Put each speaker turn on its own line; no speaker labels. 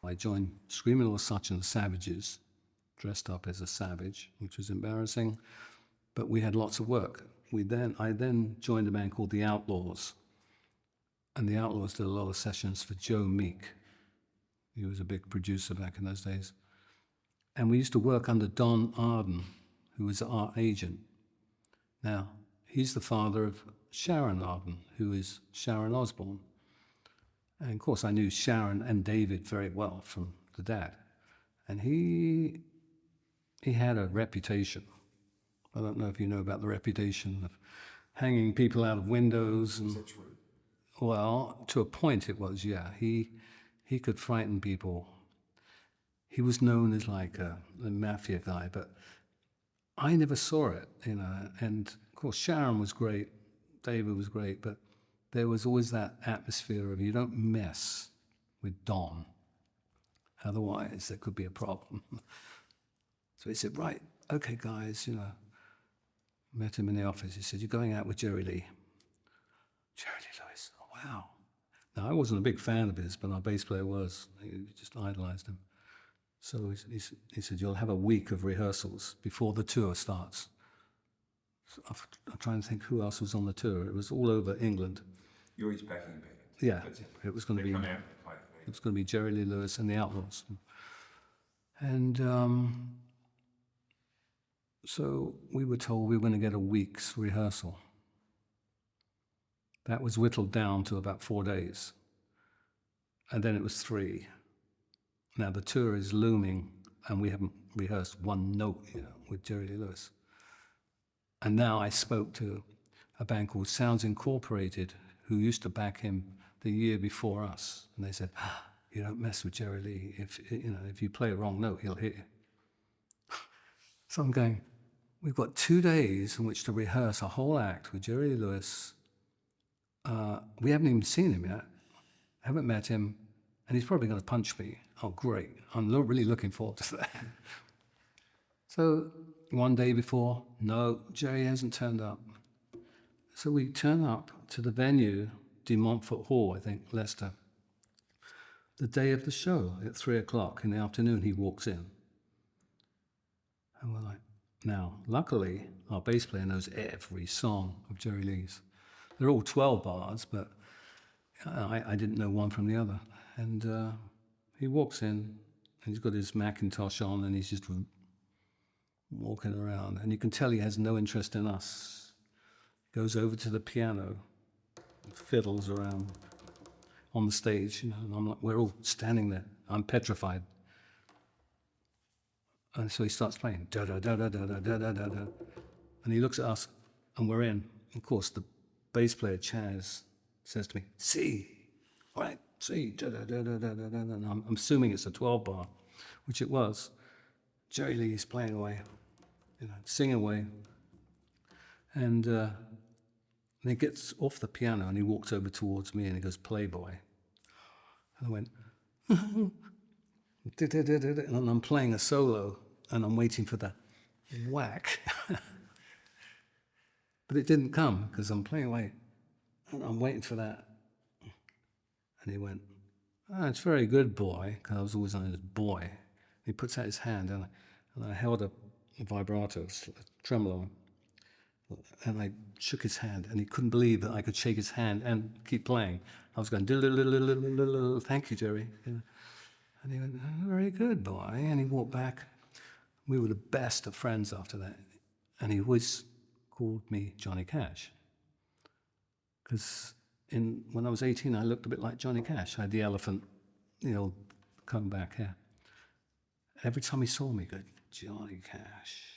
I joined Screaming Little Such and the Savages, dressed up as a savage, which was embarrassing, but we had lots of work. I then joined a band called the Outlaws, and the Outlaws did a lot of sessions for Joe Meek. He was a big producer back in those days. And we used to work under Don Arden, who was our agent. Now, he's the father of Sharon Osbourne, who is Sharon Osbourne. And of course, I knew Sharon and David very well from the dad. And he had a reputation. I don't know if you know about the reputation of hanging people out of windows. And,
is that true?
Well, to a point it was, yeah. He could frighten people. He was known as like a mafia guy, but I never saw it, you know. And of course, Sharon was great, David was great, but there was always that atmosphere of you don't mess with Don, otherwise there could be a problem. So he said, right, okay, guys, you know. Met him in the office. He said, "You're going out with Jerry Lee." Jerry Lee Lewis. Oh, wow. Now, I wasn't a big fan of his, but our bass player was. He just idolized him. So he said, "You'll have a week of rehearsals before the tour starts." So I'm trying to think who else was on the tour. It was all over England.
You're his backing band.
Yeah, it was going to be.
Come out,
It was going to be Jerry Lee Lewis and the Outlaws. And so we were told we were going to get a week's rehearsal. That was whittled down to about 4 days. And then it was 3. Now the tour is looming, and we haven't rehearsed one note, you know, with Jerry Lee Lewis. And now I spoke to a band called Sounds Incorporated, who used to back him the year before us. And they said, "You don't mess with Jerry Lee. If you play a wrong note, he'll hit you." So I'm going, we've got 2 days in which to rehearse a whole act with Jerry Lee Lewis. We haven't even seen him yet. Haven't met him. And he's probably going to punch me. Oh, great. I'm really looking forward to that. So 1 day before, no, Jerry hasn't turned up. So we turn up to the venue, De Montfort Hall, I think, Leicester. The day of the show, at 3:00 in the afternoon, he walks in. And we're like, now, luckily, our bass player knows every song of Jerry Lee's. They're all 12 bars, but I didn't know one from the other. And he walks in, and he's got his Macintosh on, and he's just walking around. And you can tell he has no interest in us. Goes over to the piano, fiddles around on the stage, you know, and I'm like, we're all standing there. I'm petrified. And so he starts playing, da-da-da-da-da-da-da-da-da. And he looks at us, and we're in. Of course, the bass player, Chaz, says to me, "C, all right, C, da-da-da-da-da-da-da." And I'm assuming it's a 12-bar, which it was. Jerry Lee's playing away, you know, singing away. And he gets off the piano, and he walks over towards me, and he goes, "Playboy." And I went, and I'm playing a solo, and I'm waiting for the whack. But it didn't come, because I'm playing away, and I'm waiting for that. And he went, "It's very good, boy," because I was always known as boy. He puts out his hand, and I held a vibrato, a tremolo, and I shook his hand, and he couldn't believe that I could shake his hand and keep playing. I was going, "Thank you, Jerry." And he went, "Very good, boy." And he walked back. We were the best of friends after that. And he always called me Johnny Cash. Because when I was 18, I looked a bit like Johnny Cash. I had the elephant, you know, coming back here. Every time he saw me, he'd go, "Johnny Cash."